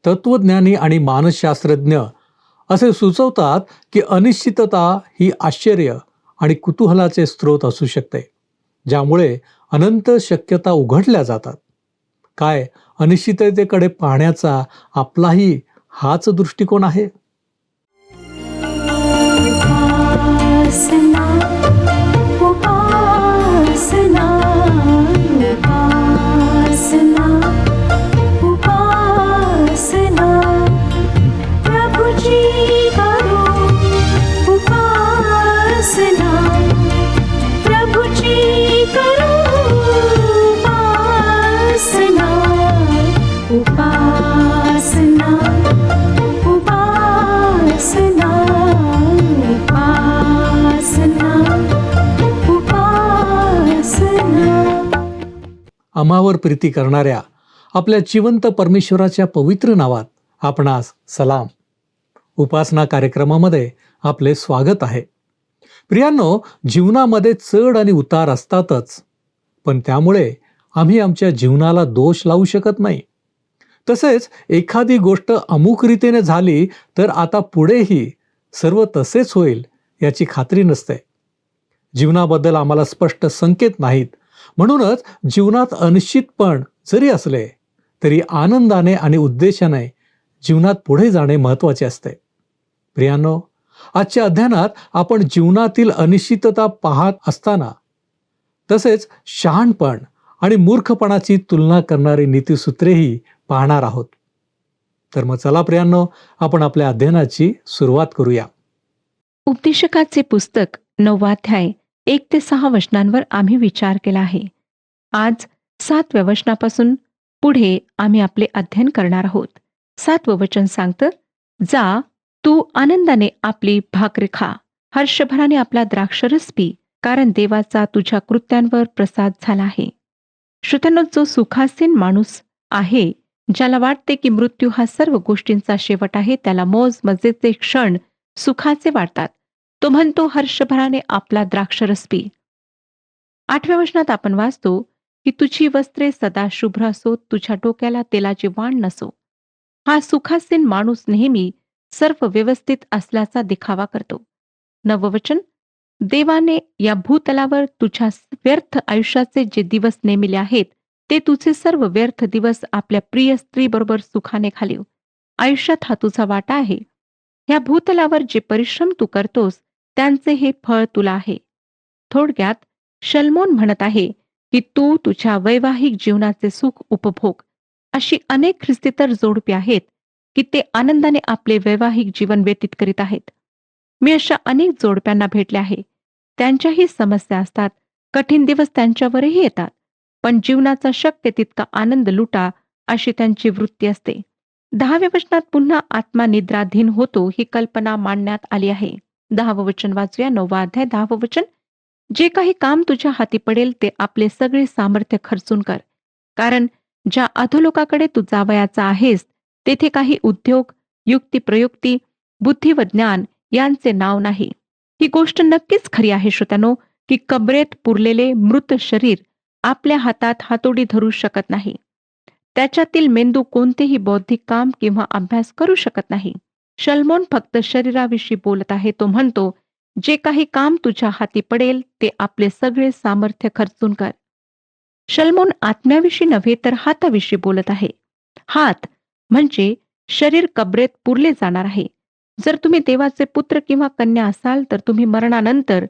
तत्वज्ञानी आणि मानसशास्त्रज्ञ असे सुचवतात की अनिश्चितता ही आश्चर्य आणि कुतूहलाचे स्रोत असू शकते, ज्यामुळे अनंत शक्यता उघडल्या जातात. काय अनिश्चिततेकडे पाहण्याचा आपलाही हाच दृष्टिकोन आहे? उपासना उपासना उपासना उपासना प्रभुजी करो उपासना प्रभुजी करो उपासना उपासना उपासना आम्हावर प्रीती करणाऱ्या आपल्या जिवंत परमेश्वराच्या पवित्र नावात आपणास सलाम. उपासना कार्यक्रमामध्ये आपले स्वागत आहे. प्रियांनो, जीवनामध्ये चढ आणि उतार असतातच, पण त्यामुळे आम्ही आमच्या जीवनाला दोष लावू शकत नाही. तसेच एखादी गोष्ट अमुक रीतीने झाली तर आता पुढेही सर्व तसेच होईल याची खात्री नसते. जीवनाबद्दल आम्हाला स्पष्ट संकेत नाहीत. म्हणूनच जीवनात अनिश्चितपण जरी असले तरी आनंदाने आणि उद्देशाने जीवनात पुढे जाणे महत्त्वाचे असते. प्रियांनो, आजच्या अध्ययनात आपण जीवनातील अनिश्चितता पाहत असताना तसेच शहाणपण आणि मूर्खपणाची तुलना करणारी नीतिसूत्रेही पाहणार आहोत. तर मग चला प्रियांनो, आपण आपल्या अध्ययनाची सुरुवात करूया. उपदेशकाचे पुस्तक 9 अध्याय 1 ते 6 वचनांवर आम्ही विचार केला आहे. आज 7व्या वचनापासून पुढे आम्ही आपले अध्ययन करणार आहोत. 7वं वचन सांगतं, जा, तू आनंदाने आपली भाकरी खा, हर्षभराने आपला द्राक्षरस पी, कारण देवाचा तुझ्या कृत्यांवर प्रसाद झाला आहे. श्रोत्यांनो, जो सुखासीन माणूस आहे, ज्याला वाटते की मृत्यू हा सर्व गोष्टींचा शेवट आहे, त्याला मोज मजेचे क्षण सुखाचे वाटतात. तो म्हणतो, हर्षभराने आपला द्राक्षरस पी. 8व्या वचनात आपण वाचतो की तुझी वस्त्रे सदा शुभ्र असो, तुझ्या डोक्याला तेलाची वाण नसो. हा सुखासीन माणूस नेहमी सर्व व्यवस्थित असल्याचा दिखावा करतो. 9वं वचन, देवाने या भूतलावर तुझ्या व्यर्थ आयुष्याचे जे दिवस नेमिले आहेत, ते तुझे सर्व व्यर्थ दिवस आपल्या प्रिय स्त्रीबरोबर सुखाने घालीव. आयुष्यात हा तुझा वाटा आहे. ह्या भूतलावर जे परिश्रम तू करतोस त्यांचे हे फळ तुला आहे. थोडक्यात शल्मोन म्हणत आहे की तू तुझ्या वैवाहिक जीवनाचे सुख उपभोग. अशी अनेक ख्रिस्तीतर जोडपी आहेत की ते आनंदाने आपले वैवाहिक जीवन व्यतीत करीत आहेत. मी अशा अनेक जोडप्यांना भेटले आहे. त्यांच्याही समस्या असतात, कठीण दिवस त्यांच्यावरही येतात, पण जीवनाचा शक्य तितका आनंद लुटा अशी त्यांची वृत्ती असते. 10व्या वचनात पुन्हा आत्मा निद्राधीन होतो ही कल्पना मांडण्यात आली आहे. 10वं वचन वाचूया. 9वा अध्याय 10वं वचन, जे काही काम तुझ्या हाती पडेल ते आपले सगळे सामर्थ्य खर्चून कर, कारण ज्या अधोलोकाकडे तू जावयाचा आहेस तेथे काही उद्योग, युक्तिप्रयुक्ती, बुद्धी व ज्ञान यांचे नाव नाही. ही गोष्ट नक्कीच खरी आहे श्रोत्यानो, की कबरेत पुरलेले मृत शरीर आपल्या हातात हातोडी धरू शकत नाही. त्याच्यातील मेंदू कोणतेही बौद्धिक काम किंवा अभ्यास करू शकत नाही. शल्मोन फक्त शरीराविषयी बोलत आहे. तो म्हणतो, जे काही काम तुझ्या हाती पडेल ते आपले सगळे सामर्थ्य खर्चून कर. शल्मोन आत्म्याविषयी नव्हे तर हाताविषयी बोलत आहे. हात म्हणजे शरीर कबरेत पुरले जाणार आहे. जर तुम्ही देवाचे पुत्र किंवा कन्या असाल तर तुम्ही मरणानंतर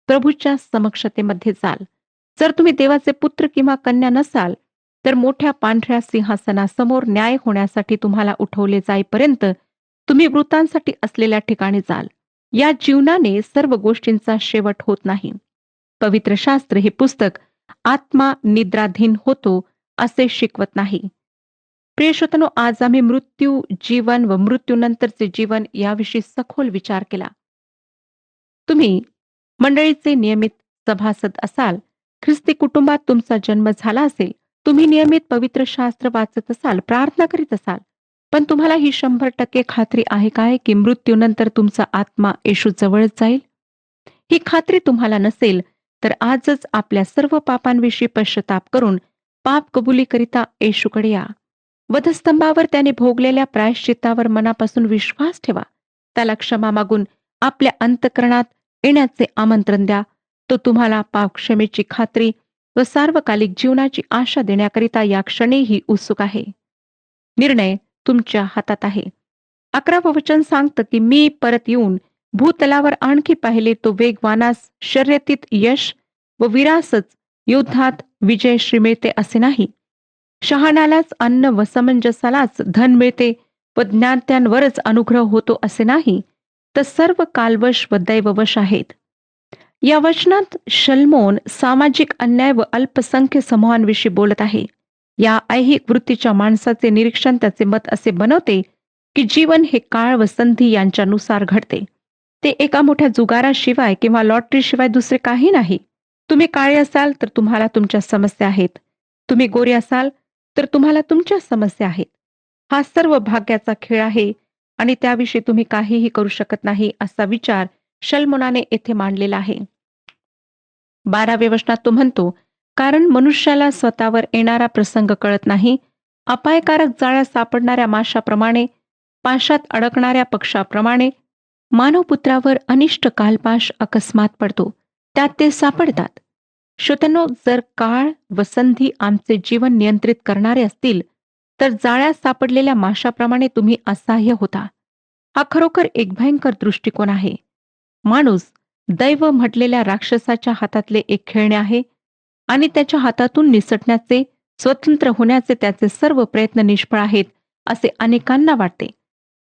प्रभूच्या समक्षतेमध्ये जाल. जर तुम्ही देवाचे पुत्र किंवा कन्या नसाल तर मोठ्या पांढऱ्या सिंहासनासमोर न्याय होण्यासाठी तुम्हाला उठवले जाईपर्यंत तुम्ही मृतांसाठी असलेल्या ठिकाणी जाल. या जीवनाने सर्व गोष्टींचा शेवट होत नाही. पवित्र शास्त्र हे पुस्तक आत्मा निद्राधीन होतो असे शिकवत नाही. प्रिय श्रोत्यांनो, आज आम्ही मृत्यू, जीवन व मृत्यूनंतरचे जीवन याविषयी सखोल विचार केला. तुम्ही मंडळीचे नियमित सभासद असाल, ख्रिस्ती कुटुंबात तुमचा जन्म झाला असेल, तुम्ही नियमित पवित्र शास्त्र वाचत असाल, प्रार्थना करीत असाल, पण तुम्हाला ही 100% खात्री आहे काय की मृत्यूनंतर तुमचा आत्मा येशू जवळच जाईल? ही खात्री तुम्हाला नसेल तर आजच आपल्या सर्व पापांविषयी पश्चाताप करून पाप कबुलीकरिता येशूकडे या. वधस्तंभावर त्याने भोगलेल्या प्रायश्चित्तावर मनापासून विश्वास ठेवा. त्याला क्षमा मागून आपल्या अंतःकरणात येण्याचे आमंत्रण द्या. तो तुम्हाला पापक्षमेची खात्री व सार्वकालिक जीवनाची आशा देण्याकरिता या क्षणीही उत्सुक आहे. निर्णय तुमच्या हातात आहे. 11वं वचन सांगतं की मी परत येऊन भूतलावर आणखी पाहिले तो वेगवानास शर्यतीत यश व विरासच युद्धात विजयश्री मिळते असे नाही. शहाण्यालाच अन्न व समंजसालाच धन मिळते व ज्ञात्यांवरच अनुग्रह होतो असे नाही, तर सर्व कालवश व दैववश आहेत. या वचनात शल्मोन सामाजिक अन्याय व अल्पसंख्य समूहांविषयी बोलत आहे. या ऐहिक वृत्तीच्या माणसाचे निरीक्षण त्याचे मत असे बनवते की जीवन हे काळ व संधी यांच्यानुसार घडते. ते एका मोठ्या जुगाराशिवाय किंवा लॉटरीशिवाय दुसरे काही नाही. तुम्ही काळे असाल तर तुम्हाला तुमच्या समस्या आहेत. तुम्ही गोरे असाल तर तुम्हाला तुमच्या समस्या आहेत. हा सर्व भाग्याचा खेळ आहे आणि त्याविषयी तुम्ही काहीही करू शकत नाही असा विचार शल्मोनाने येथे मांडलेला आहे. 12व्या वचनात तो म्हणतो, कारण मनुष्याला स्वतःवर येणारा प्रसंग कळत नाही. अपायकारक जाळ्यात सापडणाऱ्या माशाप्रमाणे, पाशात अडकणाऱ्या पक्षाप्रमाणे मानवपुत्रावर अनिष्ट कालपाश अकस्मात पडतो. त्यात ते सापडतात. श्रोत्यांनो, जर काळ व संधी आमचे जीवन नियंत्रित करणारे असतील तर जाळ्यात सापडलेल्या माशाप्रमाणे तुम्ही असहाय्य होता. हा खरोखर एक भयंकर दृष्टिकोन आहे. माणूस दैव म्हटलेल्या राक्षसाच्या हातातले एक खेळणे आहे आणि त्याच्या हातातून निसटण्याचे, स्वतंत्र होण्याचे त्याचे सर्व प्रयत्न निष्फळ आहेत असे अनेकांना वाटते.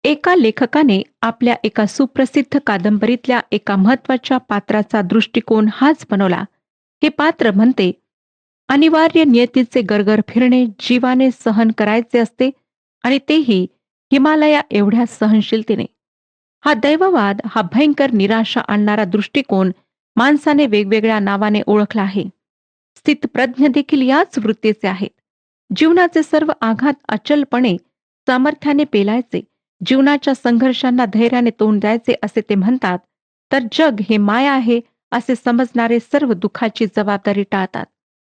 एका लेखकाने आपल्या एका सुप्रसिद्ध कादंबरीतल्या एका महत्वाच्या पात्राचा दृष्टिकोन हाच बनवला. हे पात्र म्हणते, अनिवार्य नियतीचे गरगर फिरणे जीवाने सहन करायचे असते आणि तेही हिमालया एवढ्या सहनशीलतेने. हा दैववाद, हा भयंकर निराशा आणणारा दृष्टिकोन माणसाने वेगवेगळ्या नावाने ओळखला आहे. स्थितप्रज्ञ देखील याच वृत्तीचे आहेत. जीवनाचे सर्व आघात अचलपणे सामर्थ्याने पेलायचे, जीवनाच्या संघर्षांना धैर्याने तोंड द्यायचे असे ते म्हणतात. तर जग हे माया आहे असे समजणारे सर्व दुःखाची जबाबदारी टाळतात.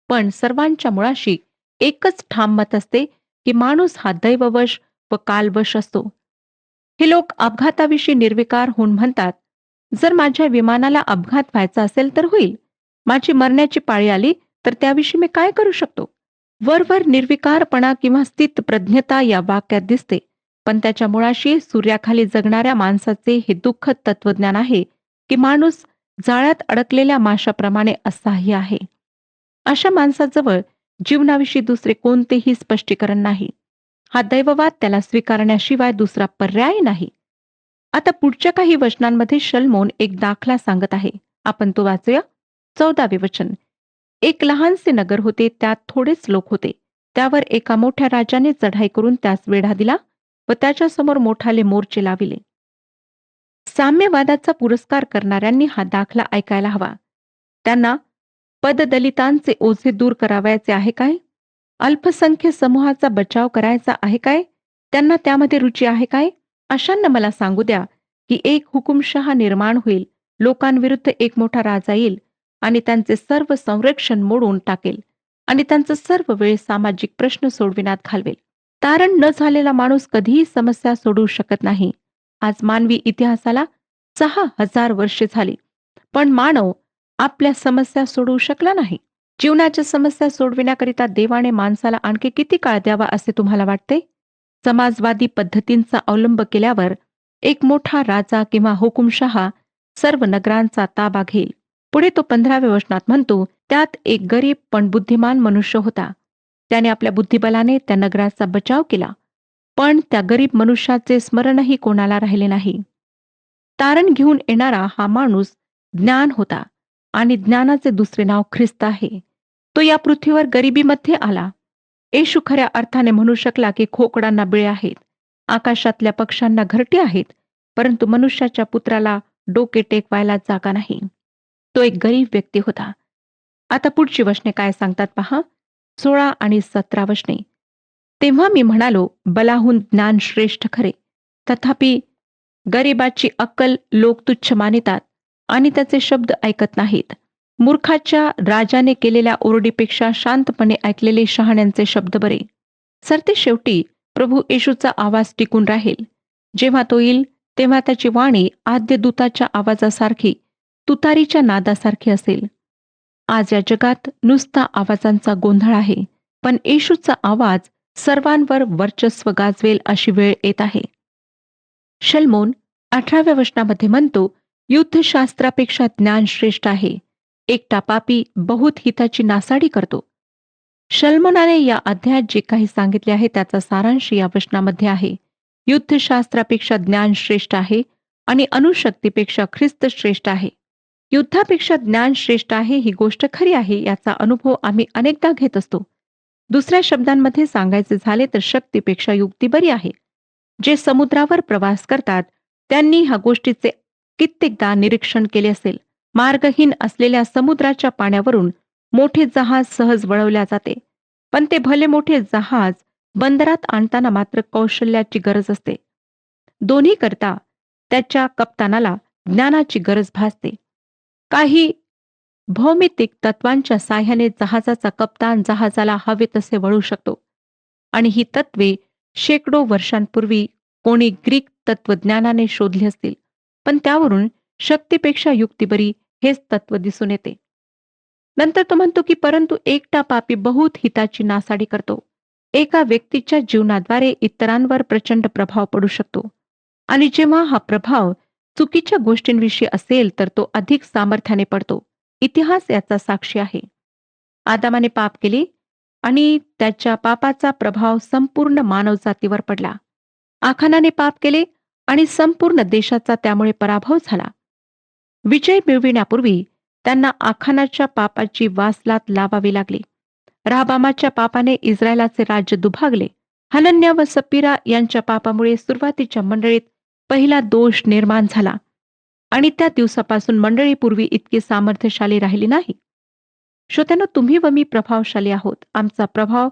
पण सर्वांच्या मुळाशी एकच ठाम मत असते की माणूस हा दैववश व कालवश असतो. हे लोक अपघाताविषयी निर्विकार होऊन म्हणतात, जर माझ्या विमानाला अपघात व्हायचा असेल तर होईल. माझी मरण्याची पाळी आली तर त्याविषयी मी काय करू शकतो. वरवर निर्विकारपणा किंवा स्थितप्रज्ञता या वाक्यात दिसते, पण त्याच्या मुळाशी सूर्याखाली जगणाऱ्या माणसाचे हे दुःखद तत्वज्ञान आहे की माणूस जाळ्यात अडकलेल्या माशाप्रमाणे असहाय्य आहे. अशा माणसाजवळ जीवनाविषयी दुसरे कोणतेही स्पष्टीकरण नाही. हा दैववाद त्याला स्वीकारण्याशिवाय दुसरा पर्याय नाही. आता पुढच्या काही वचनांमध्ये शल्मोन एक दाखला सांगत आहे. आपण तो वाचूया. 14वे वचन. एक लहानसे नगर होते, त्यात थोडेच लोक होते. त्यावर एका मोठ्या राजाने चढाई करून त्यास वेढा दिला व त्याच्यासमोर मोठाले मोर्चे लाविले. साम्यवादाचा पुरस्कार करणाऱ्यांनी हा दाखला ऐकायला हवा. त्यांना पददलितांचे ओझे दूर करावयाचे आहे काय? अल्पसंख्य समूहाचा बचाव करायचा आहे काय? त्यांना त्यामध्ये रुची आहे काय? अशांना मला सांगू द्या की एक हुकुमशहा निर्माण होईल, लोकांविरुद्ध एक मोठा राजा येईल आणि त्यांचे सर्व संरक्षण मोडून टाकेल आणि त्यांचा सर्व वेळ सामाजिक प्रश्न सोडविण्यात घालवेल. तारण न झालेला माणूस कधीही समस्या सोडवू शकत नाही. आज मानवी इतिहासाला 6000 वर्षे झाली, पण मानव आपल्या समस्या सोडवू शकला नाही. जीवनाच्या समस्या सोडविण्याकरिता देवाने माणसाला आणखी किती काळ द्यावा असे तुम्हाला वाटते? समाजवादी पद्धतींचा अवलंब केल्यावर एक मोठा राजा किंवा हुकुमशहा सर्व नगरांचा ताबा घेईल. पुढे तो 15व्या वचनात म्हणतो, त्यात एक गरीब पण बुद्धिमान मनुष्य होता. त्याने आपल्या बुद्धिबलाने त्या नगराचा बचाव केला, पण त्या गरीब मनुष्याचे स्मरणही कोणाला राहिले नाही. तारण घेऊन येणारा हा माणूस ज्ञान होता आणि ज्ञानाचे दुसरे नाव ख्रिस्त आहे. तो या पृथ्वीवर गरिबीमध्ये आला. येशू खऱ्या अर्थाने म्हणू शकला की खोकडांना बिळे आहेत, आकाशातल्या पक्ष्यांना घरटी आहेत, परंतु मनुष्याच्या पुत्राला डोके टेकवायला जागा नाही. तो एक गरीब व्यक्ती होता. आता पुढची वचने काय सांगतात पहा. 16 आणि 17 वचने. तेव्हा मी म्हणालो, बलाहून ज्ञान श्रेष्ठ खरे, तथापि गरिबाची अक्कल लोक तुच्छ मानितात आणि त्याचे शब्द ऐकत नाहीत. मूर्खाच्या राजाने केलेल्या ओरडीपेक्षा शांतपणे ऐकलेले शहाण्यांचे शब्द बरे. सरते शेवटी प्रभू येशूचा आवाज टिकून राहील. जेव्हा तो येईल तेव्हा त्याची वाणी आद्य दूताच्या आवाजासारखी, तुतारीच्या नादासारखी असेल. आज या जगात नुसता आवाजांचा गोंधळ आहे, पण येशूचा आवाज सर्वांवर वर्चस्व गाजवेल अशी वेळ येत आहे. शल्मोन 18व्या वचनामध्ये म्हणतो, युद्धशास्त्रापेक्षा ज्ञान श्रेष्ठ आहे. एकटा पापी बहुत हिताची नासाडी करतो. शल्मोनाने या अध्यायात जे काही सांगितले आहे त्याचा सारांश या वचनामध्ये आहे. युद्धशास्त्रापेक्षा ज्ञान श्रेष्ठ आहे आणि अणुशक्तीपेक्षा ख्रिस्त श्रेष्ठ आहे. युद्धापेक्षा ज्ञान श्रेष्ठ आहे ही गोष्ट खरी आहे. याचा अनुभव आम्ही अनेकदा घेत असतो. दुसऱ्या शब्दांमध्ये सांगायचे झाले तर शक्तीपेक्षा युक्ती बरी आहे. जे समुद्रावर प्रवास करतात त्यांनी ह्या गोष्टीचे कित्येकदा निरीक्षण केले असेल. मार्गहीन असलेल्या समुद्राच्या पाण्यावरून मोठे जहाज सहज वळवल्या जाते, पण ते भले मोठे जहाज बंदरात आणताना मात्र कौशल्याची गरज असते. दोन्ही करता त्याच्या कप्तानाला ज्ञानाची गरज भासते. काही भौमितिक तत्वांच्या साह्याने जहाजाचा कप्तान जहाजाला हवे तसे वळू शकतो आणि ही तत्वे शेकडो वर्षांपूर्वी कोणी ग्रीक तत्वज्ञानाने शोधली असतील, पण त्यावरून शक्तीपेक्षा युक्ती बरी हेच तत्व दिसून येते. नंतर तो म्हणतो की परंतु एकटा पापी बहुत हिताची नासाडी करतो. एका व्यक्तीच्या जीवनाद्वारे इतरांवर प्रचंड प्रभाव पडू शकतो आणि जेव्हा हा प्रभाव चुकीच्या गोष्टींविषयी असेल तर तो अधिक सामर्थ्याने पडतो. इतिहास याचा साक्षी आहे. आदामाने पाप केले आणि त्याच्या पापाचा प्रभाव संपूर्ण मानवजातीवर पडला. आखानाने पाप केले आणि संपूर्ण देशाचा त्यामुळे पराभव झाला. विजय मिळविण्यापूर्वी त्यांना आखानाच्या पापाची वासलात लावावी लागली. राबामाच्या पापाने इस्रायलाचे राज्य दुभागले. हनन्या व सप्पिरा यांच्या पापामुळे सुरुवातीच्या मंडळीत पहिला दोष निर्माण झाला आणि त्या दिवसापासून मंडळी पूर्वी इतकी सामर्थ्यशाली राहिली नाही. श्रोत्यांनो, तुम्ही व मी प्रभावशाली आहोत. आमचा प्रभाव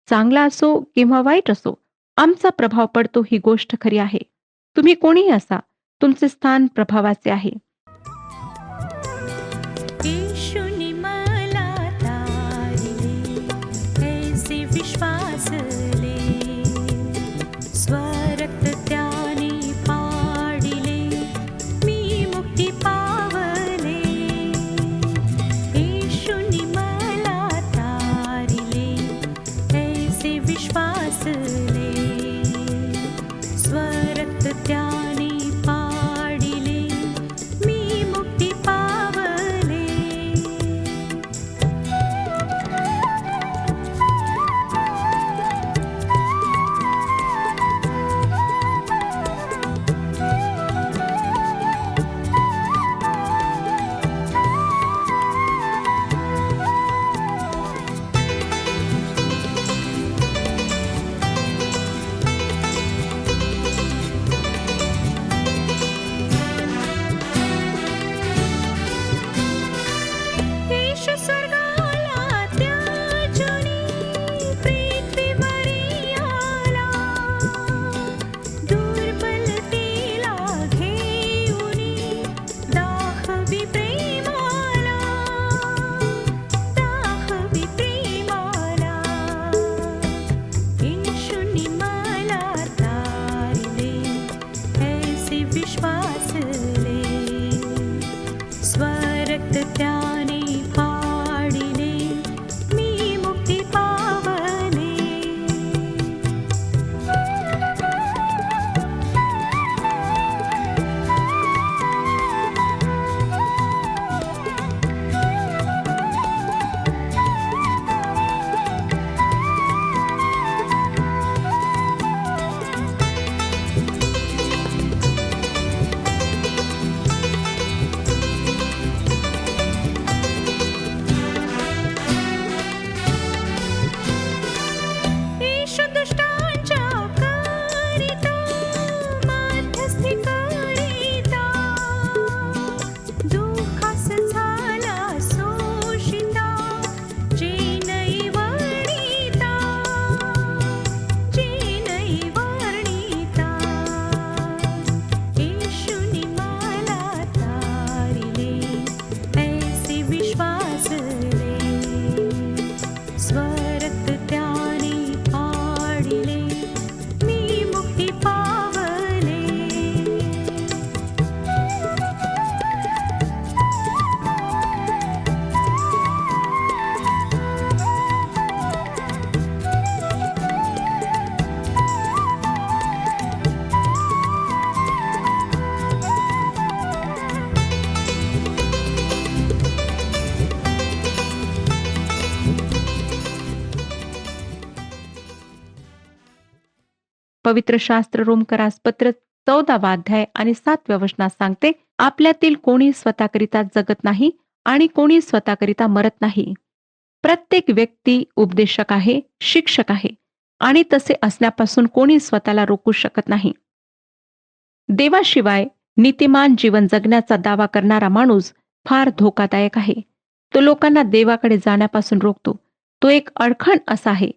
चांगला असो किंवा वाईट असो, आमचा प्रभाव पडतो ही गोष्ट खरी आहे. तुम्ही कोणीही असा, तुमचे स्थान प्रभावाचे आहे. येशूनी मला तारिले, ऐसे विश्वासले, स्वरक्त त्याने पाडिले, मी मुक्ती पावले. येशूनी मला तारिले, ऐसे विश्वासले, स्वरक्त त्याने पाडिले, पवित्र शास्त्र रोमकरास पत्र 14 अध्याय आणि 7 वचनात सांगते, आपल्यातील कोणी स्वतःकरिता जगत नाही आणि कोणी स्वतःकरिता मरत नाही. प्रत्येक व्यक्ती उपदेशक आहे, शिक्षक आहे आणि तसे असण्यापासून कोणी स्वतःला रोखू शकत नाही. देवाशिवाय नीतिमान जीवन जगण्याचा दावा करणारा माणूस फार धोकादायक आहे. तो लोकांना देवाकडे जाण्यापासून रोखतो. तो एक अडखण असा आहे,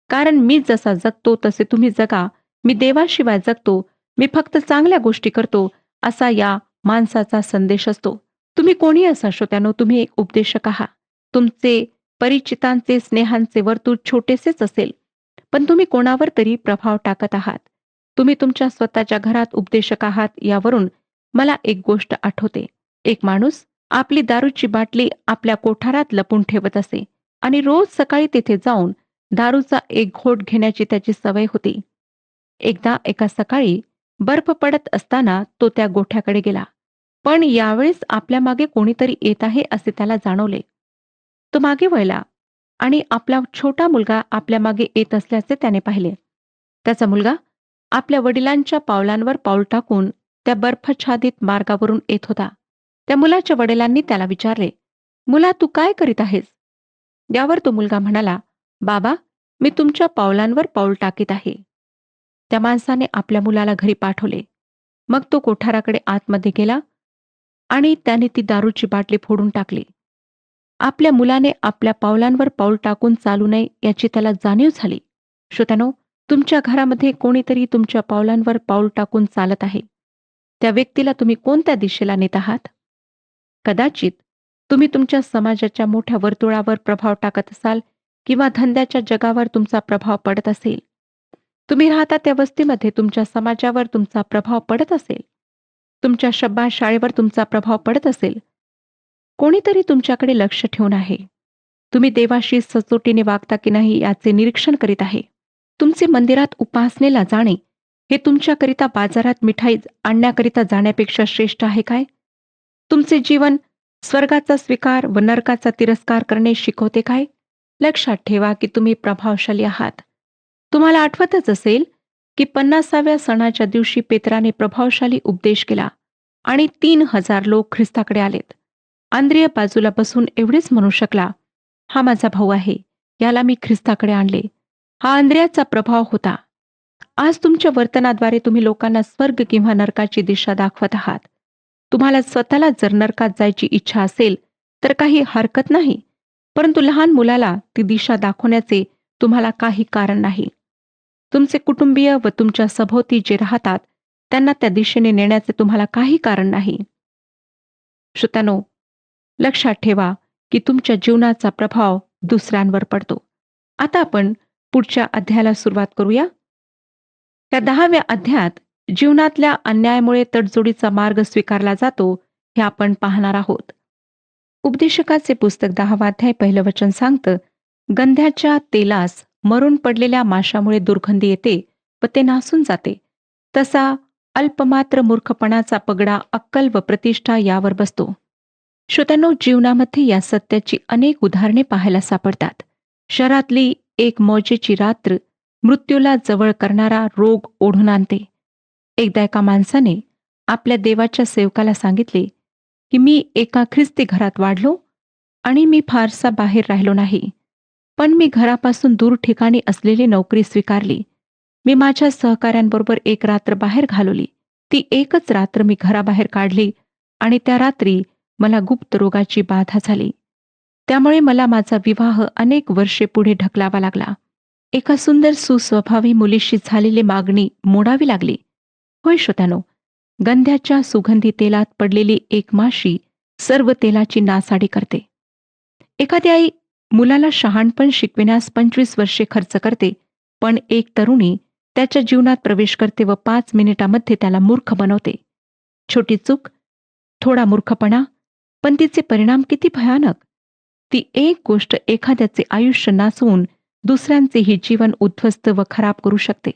कारण मी जसा जगतो तसे तुम्ही जगा, मी देवाशिवाय जगतो, मी फक्त चांगल्या गोष्टी करतो, असा या माणसाचा संदेश असतो. तुम्ही कोणी असा श्रोत्यानो, तुम्ही एक उपदेशक आहात. तुमचे परिचितांचे स्नेहांचे वर्तुळ छोटेसेच असेल, पण तुम्ही कोणावर तरी प्रभाव टाकत आहात. तुम्ही तुमच्या स्वतःच्या घरात उपदेशक आहात यावरून मला एक गोष्ट आठवते. एक माणूस आपली दारूची बाटली आपल्या कोठारात लपून ठेवत असे आणि रोज सकाळी तेथे जाऊन दारूचा एक घोट घेण्याची त्याची सवय होती. एकदा एका सकाळी बर्फ पडत असताना तो त्या गोठ्याकडे गेला, पण यावेळेस आपल्या मागे कोणीतरी येत आहे असे त्याला जाणवले. तो मागे वळला आणि आपला छोटा मुलगा आपल्या मागे येत असल्याचे त्याने पाहिले. त्याचा मुलगा आपल्या वडिलांच्या पावलांवर पाऊल टाकून त्या बर्फाच्छादित मार्गावरून येत होता. त्या मुलाच्या वडिलांनी त्याला विचारले, "मुला, तू काय करीत आहेस?" यावर तो मुलगा म्हणाला, "बाबा, मी तुमच्या पावलांवर पाऊल टाकीत आहे." त्या माणसाने आपल्या मुलाला घरी पाठवले. मग तो कोठाराकडे आतमध्ये गेला आणि त्याने ती दारूची बाटली फोडून टाकली. आपल्या मुलाने आपल्या पावलांवर पाऊल टाकून चालू नये याची त्याला जाणीव झाली. श्रोत्यानो, तुमच्या घरामध्ये कोणीतरी तुमच्या पावलांवर पाऊल टाकून चालत आहे. त्या व्यक्तीला तुम्ही कोणत्या दिशेला नेत आहात? कदाचित तुम्ही तुमच्या समाजाच्या मोठ्या वर्तुळावर प्रभाव टाकत असाल किंवा धंद्याच्या जगावर तुमचा प्रभाव पडत असेल. तुम्ही राहता त्या वस्तीमध्ये तुमच्या समाजावर तुमचा प्रभाव पडत असेल. तुमच्या शाळेवर तुमचा प्रभाव पडत असेल. कोणीतरी तुमच्याकडे लक्ष ठेवून आहे. तुम्ही देवाशी सचोटीने वागता की नाही याचे निरीक्षण करीत आहे. तुमचे मंदिरात उपासनेला जाणे हे तुमच्याकरिता बाजारात मिठाई आणण्याकरिता जाण्यापेक्षा श्रेष्ठ आहे काय? तुमचे जीवन स्वर्गाचा स्वीकार व नरकाचा तिरस्कार करणे शिकवते काय? लक्षात ठेवा की तुम्ही प्रभावशाली आहात. तुम्हाला आठवतच असेल की 50व्या सणाच्या दिवशी पेत्राने प्रभावशाली उपदेश केला आणि 3000 लोक ख्रिस्ताकडे आलेत. आंद्रिय बाजूला बसून एवढेच म्हणू शकला, "हा माझा भाऊ आहे, याला मी ख्रिस्ताकडे आणले." हा आंद्रियाचा प्रभाव होता. आज तुमच्या वर्तनाद्वारे तुम्ही लोकांना स्वर्ग किंवा नरकाची दिशा दाखवत आहात. तुम्हाला स्वतःला जर नरकात जायची इच्छा असेल तर काही हरकत नाही, परंतु लहान मुलाला ती दिशा दाखवण्याचे तुम्हाला काही कारण नाही. तुमचे कुटुंबीय व तुमच्या सभोवती जे राहतात त्यांना त्या दिशेने नेण्याचे तुम्हाला काही कारण नाही. श्रोत्यानो, लक्षात ठेवा की तुमच्या जीवनाचा प्रभाव दुसऱ्यांवर पडतो. आता आपण पुढच्या अध्यायाला सुरुवात करूया. त्या 10व्या अध्यायात जीवनातल्या अन्यायामुळे तडजोडीचा मार्ग स्वीकारला जातो हे आपण पाहणार आहोत. उपदेशकाचे पुस्तक 10वा अध्याय 1 वचन सांगतं, "गंध्याच्या तेलास मरून पडलेल्या माशामुळे दुर्गंधी येते व ते नासून जाते, तसा अल्पमात्र मूर्खपणाचा पगडा अक्कल व प्रतिष्ठा यावर बसतो." श्रोत्यांनो, जीवनामध्ये या सत्याची अनेक उदाहरणे पाहायला सापडतात. शहरातली एक मौजेची रात्र मृत्यूला जवळ करणारा रोग ओढून आणते. एकदा एका माणसाने आपल्या देवाच्या सेवकाला सांगितले की मी एका ख्रिस्ती घरात वाढलो आणि मी फारसा बाहेर राहिलो नाही, पण मी घरापासून दूर ठिकाणी असलेली नोकरी स्वीकारली. मी माझ्या सहकाऱ्यांबरोबर एक रात्र बाहेर घालवली. ती एकच रात्र मी घराबाहेर काढली आणि त्या रात्री मला गुप्त रोगाची बाधा झाली. त्यामुळे मला माझा विवाह अनेक वर्षे पुढे ढकलावा लागला. एका सुंदर सुस्वभावी मुलीशी झालेली मागणी मोडावी लागली. होय श्रोत्यानो, गंध्याच्या सुगंधी तेलात पडलेली एक माशी सर्व तेलाची नासाडी करते. एखादी आई मुलाला शहाणपण शिकविण्यास 25 वर्षे खर्च करते, पण एक तरुणी त्याच्या जीवनात प्रवेश करते व 5 मिनिटांमध्ये त्याला मूर्ख बनवते. छोटी चूक, थोडा मूर्खपणा, पण तिचे परिणाम किती भयानक. ती एक गोष्ट एखाद्याचे आयुष्य नासवून दुसऱ्यांचेही जीवन उद्ध्वस्त व खराब करू शकते.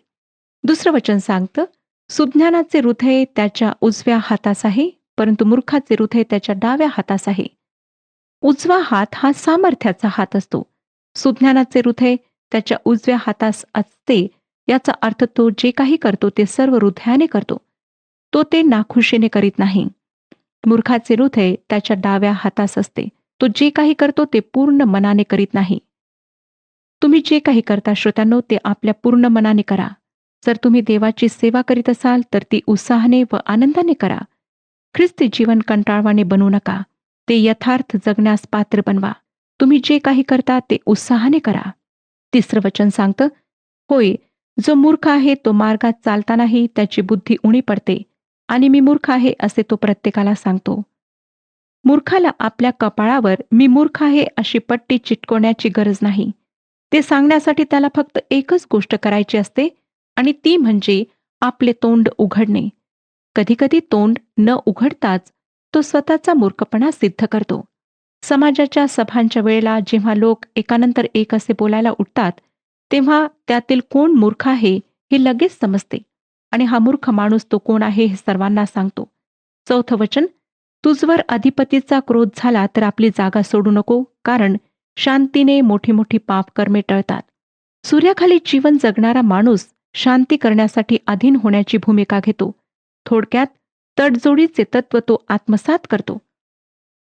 दुसरं वचन सांगतं, सुज्ञानाचे हृदय त्याच्या उजव्या हातास आहे, परंतु मूर्खाचे हृदय त्याच्या डाव्या हातास आहे. उजवा हात हा सामर्थ्याचा हात असतो. सुज्ञानाचे हृदय त्याच्या उजव्या हातास असते याचा अर्थ तो जे काही करतो ते सर्व हृदयाने करतो. तो ते नाखुशीने करीत नाही. मूर्खाचे हृदय त्याच्या डाव्या हातास असते. तो जे काही करतो ते पूर्ण मनाने करीत नाही. तुम्ही जे काही करता श्रोत्यांनो, ते आपल्या पूर्ण मनाने करा. जर तुम्ही देवाची सेवा करीत असाल तर ती उत्साहाने व आनंदाने करा. ख्रिस्ती जीवन कंटाळवाणे बनवू नका. ते यथार्थ जगण्यास पात्र बनवा. तुम्ही जे काही करता ते उत्साहाने करा. 3रं वचन सांगतं, होय, जो मूर्ख आहे तो मार्गात चालतानाही त्याची बुद्धी उणी पडते आणि मी मूर्ख आहे असे तो प्रत्येकाला सांगतो. मूर्खाला आपल्या कपाळावर मी मूर्ख आहे अशी पट्टी चिटकवण्याची गरज नाही. ते सांगण्यासाठी त्याला फक्त एकच गोष्ट करायची असते आणि ती म्हणजे आपले तोंड उघडणे. कधीकधी तोंड न उघडताच तो स्वतःचा मूर्खपणा सिद्ध करतो. समाजाच्या सभांच्या वेळेला जेव्हा लोक एकानंतर एक असे बोलायला उठतात, तेव्हा त्यातील कोण मूर्ख आहे हे लगेच समजते आणि हा मूर्ख माणूस तो कोण आहे हे सर्वांना सांगतो. 4थं वचन, तुझवर अधिपतीचा क्रोध झाला तर आपली जागा सोडू नको, कारण शांतीने मोठी मोठी पापकर्मे टळतात. सूर्याखाली जीवन जगणारा माणूस शांती करण्यासाठी अधीन होण्याची भूमिका घेतो. थोडक्यात तडजोडीचे तत्व तो आत्मसात करतो.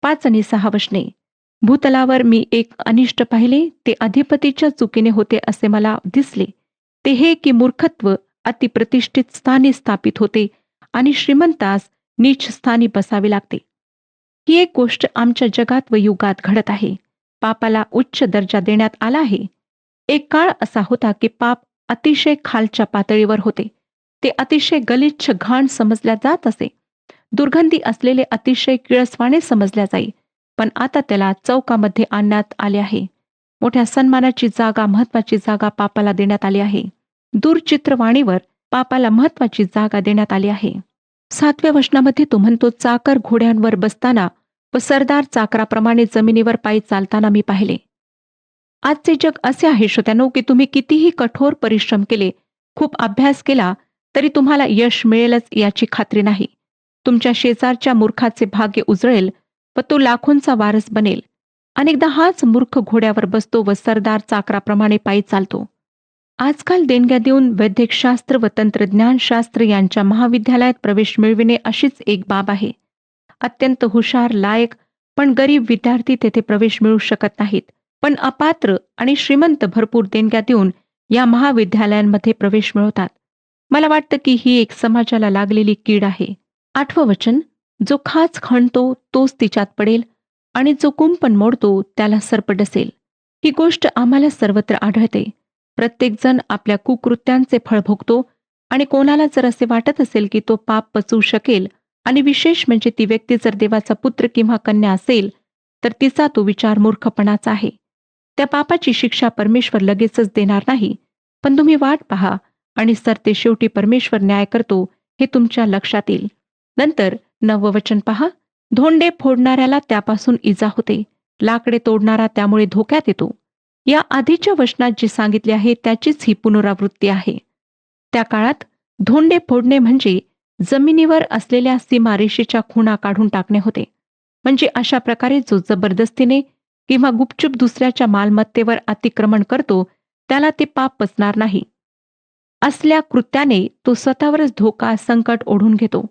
5 आणि 6 वचने, भूतलावर मी एक अनिष्ट पाहिले, ते अधिपतीच्या चुकीने होते असे मला दिसले. ते हे की मूर्खत्व अतिप्रतिष्ठित स्थानी स्थापित होते आणि श्रीमंतास नीच स्थानी बसावे लागते. ही एक गोष्ट आमच्या जगात व युगात घडत आहे. पापाला उच्च दर्जा देण्यात आला आहे. एक काळ असा होता की पाप अतिशय खालच्या पातळीवर होते. ते अतिशय गलिच्छ घाण समजल्या जात असे. दुर्गंधी असलेले अतिशय किळसवाणे समजल्या जाई. पण आता त्याला चौकामध्ये आणण्यात आले आहे. मोठ्या सन्मानाची जागा, महत्वाची जागा पापाला देण्यात आली आहे. दूरचित्रवाणीवर पापाला महत्वाची जागा देण्यात आली आहे. 7व्या वचनामध्ये तो म्हणतो, चाकर घोड्यांवर बसताना व सरदार चाकराप्रमाणे जमिनीवर पायी चालताना मी पाहिले. आजचे जग असे आहे श्रोत्यांनो, की तुम्ही कितीही कठोर परिश्रम केले, खूप अभ्यास केला, तरी तुम्हाला यश मिळेलच याची खात्री नाही. तुमच्या शेजारच्या मूर्खाचे भाग्य उजळेल व तो लाखोंचा वारस बनेल. अनेकदा हाच मूर्ख घोड्यावर बसतो व सरदार चाकराप्रमाणे पायी चालतो. आजकाल देणग्या देऊन वैद्यकशास्त्र व तंत्रज्ञानशास्त्र यांच्या महाविद्यालयात प्रवेश मिळविणे अशीच एक बाब आहे. अत्यंत हुशार, लायक पण गरीब विद्यार्थी तेथे प्रवेश मिळवू शकत नाहीत. पण अपात्र आणि श्रीमंत भरपूर देणग्या देऊन या महाविद्यालयांमध्ये प्रवेश मिळवतात. मला वाटतं की ही एक समाजाला लागलेली कीड आहे. 8वं वचन, जो खाच खणतो तोच तिच्यात पडेल आणि जो कुंपण मोडतो त्याला सर्प डसेल. ही गोष्ट आम्हाला सर्वत्र आढळते. प्रत्येकजण आपल्या कुकृत्यांचे फळ भोगतो आणि कोणाला जर असे वाटत असेल की तो पाप पचवू शकेल आणि विशेष म्हणजे ती व्यक्ती जर देवाचा पुत्र किंवा कन्या असेल तर तिचा तो विचार मूर्खपणाचा आहे. त्या पापाची शिक्षा परमेश्वर लगेचच देणार नाही, पण तुम्ही वाट पहा आणि सरते शेवटी परमेश्वर न्याय करतो हे तुमच्या लक्षात येईल. नंतर 9वं वचन पहा, धोंडे फोडणाऱ्याला त्यापासून इजा होते, लाकडे तोडणारा त्यामुळे धोक्यात येतो. या आधीच्या वचनात जे सांगितले आहे त्याचीच ही पुनरावृत्ती आहे. त्या काळात धोंडे फोडणे म्हणजे जमिनीवर असलेल्या सीमारेषेच्या खुणा काढून टाकणे होते. म्हणजे अशा प्रकारे जो जबरदस्तीने किंवा गुपचूप दुसऱ्याच्या मालमत्तेवर अतिक्रमण करतो त्याला ते पाप पचणार नाही. असल्या कृत्याने तो स्वतःवरच धोका, संकट ओढून घेतो.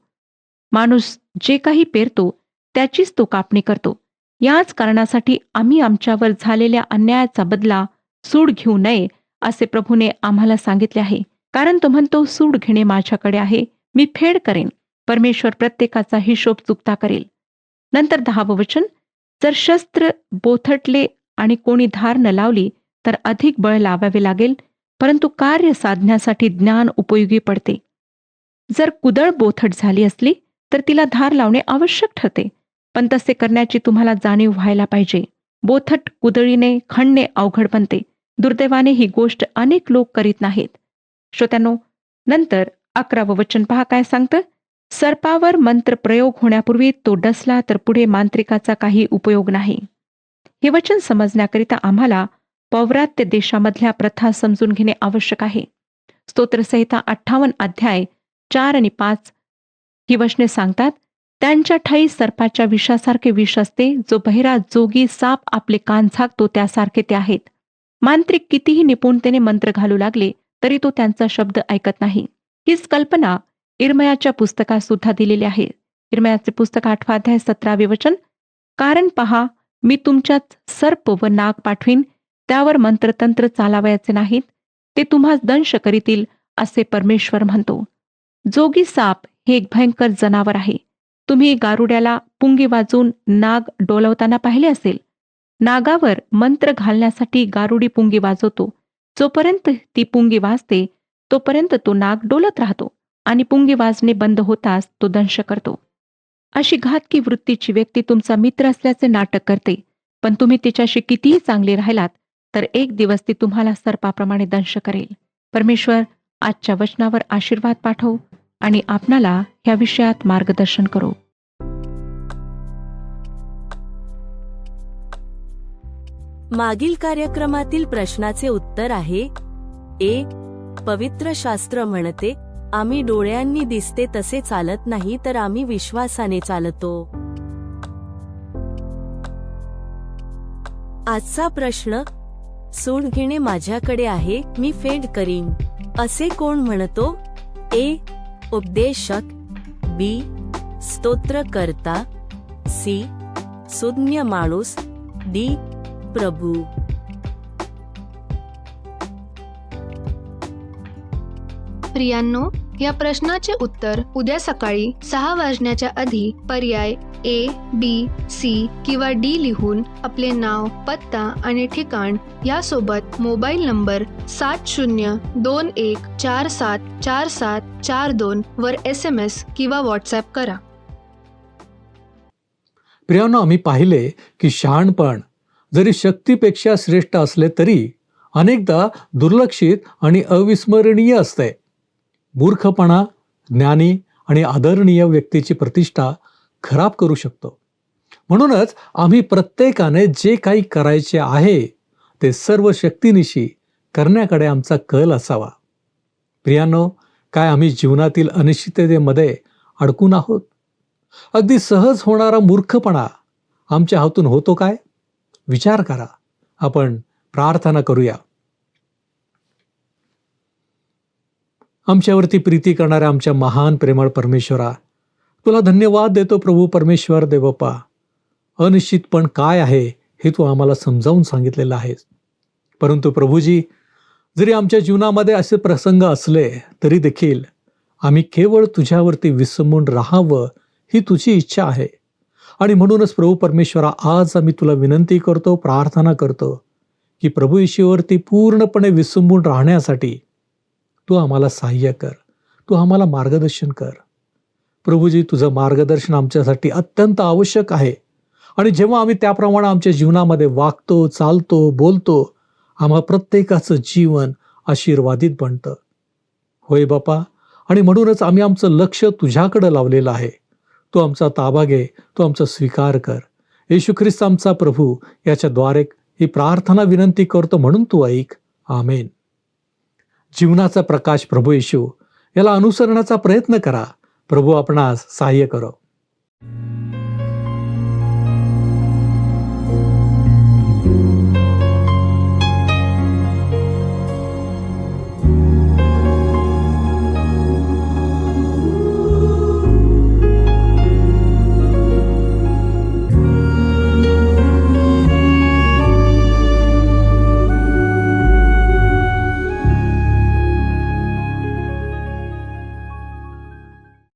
माणूस जे काही पेरतो त्याचीच तो कापणी करतो. याच कारणासाठी आम्ही आमच्यावर झालेल्या अन्यायाचा बदला सूड घेऊ नये असे प्रभूने आम्हाला सांगितले आहे. कारण तो म्हणतो, सूड घेणे माझ्याकडे आहे, मी फेड करेन. परमेश्वर प्रत्येकाचा हिशोब चुकता करेल. नंतर 10वं वचन, जर शस्त्र बोथटले आणि कोणी धार न लावली तर अधिक बळ लावावे लागेल, परंतु कार्य साधण्यासाठी ज्ञान उपयोगी पडते. जर कुदळ बोथट झाली असली तर तिला धार लावणे आवश्यक ठरते, पण तसे करण्याची तुम्हाला जाणीव व्हायला पाहिजे. बोथट कुदळीने खणणे अवघड बनते. दुर्दैवाने ही गोष्ट अनेक लोक करीत नाहीत. श्रोत्यांनो, नंतर 11वं वचन पहा काय सांगतं, सर्पावर मंत्र प्रयोग होण्यापूर्वी तो डसला तर पुढे मांत्रिकाचा काही उपयोग नाही. हे वचन समजण्याकरिता आम्हाला पौर्वात्य देशामधल्या प्रथा समजून घेणे आवश्यक आहे. स्तोत्रसंहिता 58 अध्याय 4 आणि 5 ही वचने सांगतात, त्यांच्या ठाई सर्पाच्या विषासारखे विष असते, जो बहिरा जोगी साप आपले कान झाकतो त्यासारखे ते आहेत. मांत्रिक कितीही निपुणतेने मंत्र घालू लागले तरी तो त्यांचा शब्द ऐकत नाही. हीच कल्पना इर्मयाच्या पुस्तकात सुद्धा दिलेली आहे. इर्मयाचे पुस्तक 8 अध्याय 17 वचन, कारण पहा, मी तुमच्यात सर्प व नाग पाठवीन, त्यावर मंत्रतंत्र चालावयाचे नाहीत, ते तुम्हास दंश करीतील, असे परमेश्वर म्हणतो. जोगी साप हे एक भयंकर जनावर आहे. तुम्ही गारुड्याला पुंगी वाजवून नाग डोलवताना पाहिले असेल. नागावर मंत्र घालण्यासाठी गारुडी पुंगी वाजवतो. जोपर्यंत ती पुंगी वाजते तोपर्यंत तो नाग डोलत राहतो आणि पुंगी वाजणे बंद होताच तो दंश करतो. अशी घातकी वृत्तीची व्यक्ती तुमचा मित्र असल्याचे नाटक करते, पण तुम्ही तिच्याशी कितीही चांगले राहिलात तर एक दिवस ती तुम्हाला सर्पाप्रमाणे दंश करेल. परमेश्वर आजच्या वचनावर आशीर्वाद पाठव आणि आपणाला ह्या विषयात मार्गदर्शन करो. मागील कार्यक्रमातील प्रश्नाचे उत्तर आहे ए. पवित्र शास्त्र म्हणते, आम्ही डोळ्यांनी दिसते तसे चालत नाही, तर आम्ही विश्वासाने चालतो. आजचा प्रश्न, सूड घेणे माझ्याकडे आहे, मी फेड करीन, असे कोण म्हणतो? ए. उपदेशक, बी. स्तोत्रकर्ता, सी. सुज्ञ माणूस, डी. प्रभू. प्रियांनो, या प्रश्नाचे उत्तर उद्या सकाळी 6 वाजण्याच्या आधी पर्याय ए, बी, सी किंवा डी लिहून आपले नाव, पत्ता आणि ठिकाण यासोबत मोबाईल नंबर 7021474742 वर SMS किंवा व्हॉट्सॲप करा. प्रियांनो, आम्ही पाहिले की शहाणपण जरी शक्तीपेक्षा श्रेष्ठ असले तरी अनेकदा दुर्लक्षित आणि अविस्मरणीय असते. मूर्खपणा ज्ञानी आणि आदरणीय व्यक्तीची प्रतिष्ठा खराब करू शकतो. म्हणूनच आम्ही प्रत्येकाने जे काही करायचे आहे ते सर्व शक्तीनिशी करण्याकडे आमचा कल असावा. प्रियांनो, काय आम्ही जीवनातील अनिश्चिततेमध्ये अडकून आहोत? अगदी सहज होणारा मूर्खपणा आमच्या हातून होतो काय? विचार करा. आपण प्रार्थना करूया. आमच्यावरती प्रीती करणाऱ्या आमच्या महान प्रेमळ परमेश्वरा, तुला धन्यवाद देतो प्रभू परमेश्वर देवप्पा. अनिश्चितपण काय आहे हे तू आम्हाला समजावून सांगितलेलं आहेस. परंतु प्रभूजी, जरी आमच्या जीवनामध्ये असे प्रसंग असले तरी देखील आम्ही केवळ तुझ्यावरती विसंबून राहावं ही तुझी इच्छा आहे. आणि म्हणूनच प्रभू परमेश्वरा, आज आम्ही तुला विनंती करतो, प्रार्थना करतो की प्रभू येशूवरती पूर्णपणे विसंबून राहण्यासाठी तू आम्हाला सहाय्य कर, तू आम्हाला मार्गदर्शन कर. प्रभूजी, तुझं मार्गदर्शन आमच्यासाठी अत्यंत आवश्यक आहे. आणि जेव्हा आम्ही त्याप्रमाणे आमच्या जीवनामध्ये वागतो, चालतो, बोलतो, आम्हा प्रत्येकाचं जीवन आशीर्वादित बनतं. होय बापा, आणि म्हणूनच आम्ही आमचं लक्ष तुझ्याकडे लावलेलं आहे. तू आमचा ताबा घे, तू आमचा स्वीकार कर. येशू ख्रिस्त आमचा प्रभू याच्याद्वारे ही प्रार्थना विनंती करतो, म्हणून तू ऐक. आमेन. जीवनाचा प्रकाश प्रभू येशू याला अनुसरण्याचा प्रयत्न करा. प्रभू आपणास सहाय्य करो.